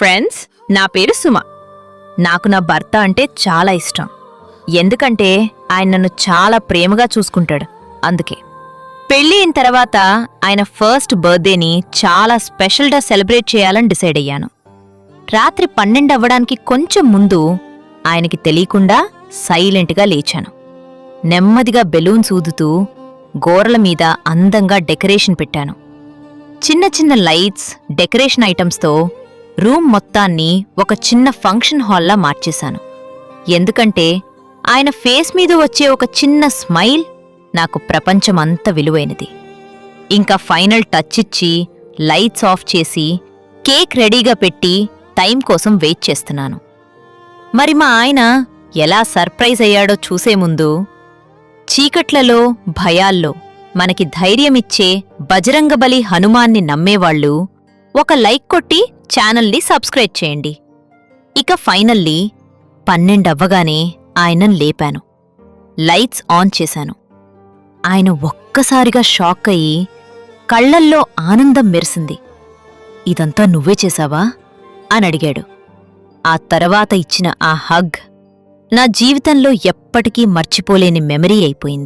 Friends, నా పేరు సుమ. నాకు నా భర్త అంటే చాలా ఇష్టం. ఎందుకంటే ఆయన నన్ను చాలా ప్రేమగా చూసుకుంటాడు. అందుకే పెళ్ళి అయిన తర్వాత ఆయన ఫస్ట్ బర్త్డేని చాలా స్పెషల్గా సెలబ్రేట్ చేయాలని డిసైడ్ అయ్యాను. రాత్రి 12 అవ్వడానికి కొంచెం ముందు ఆయనకి తెలియకుండా సైలెంట్గా లేచాను. నెమ్మదిగా బెలూన్స్ ఊదుతూ గోరల మీద అందంగా డెకరేషన్ పెట్టాను. చిన్న చిన్న లైట్స్, డెకరేషన్ ఐటమ్స్తో రూమ్ మొత్తాన్ని ఒక చిన్న ఫంక్షన్ హాల్లా మార్చేశాను. ఎందుకంటే ఆయన ఫేస్ మీద వచ్చే ఒక చిన్న స్మైల్ నాకు ప్రపంచమంత విలువైనది. ఇంకా ఫైనల్ టచ్ ఇచ్చి లైట్స్ ఆఫ్ చేసి కేక్ రెడీగా పెట్టి టైం కోసం వెయిట్ చేస్తున్నాను. మరి మా ఆయన ఎలా సర్ప్రైజ్ అయ్యాడో చూసే ముందు, చీకట్లలో భయాల్లో మనకి ధైర్యమిచ్చే బజరంగబలి హనుమాన్ని నమ్మేవాళ్ళు ఒక లైక్ కొట్టి ఛానల్ని సబ్స్క్రైబ్ చేయండి. ఇక ఫైనల్లీ 12 అవ్వగానే ఆయనను లేపాను. లైట్స్ ఆన్ చేశాను. ఆయన ఒక్కసారిగా షాక్ అయ్యి కళ్లల్లో ఆనందం మెరిసింది. ఇదంతా నువ్వే చేశావా అని అడిగాడు. ఆ తర్వాత ఇచ్చిన ఆ హగ్ నా జీవితంలో ఎప్పటికీ మర్చిపోలేని మెమరీ అయిపోయింది.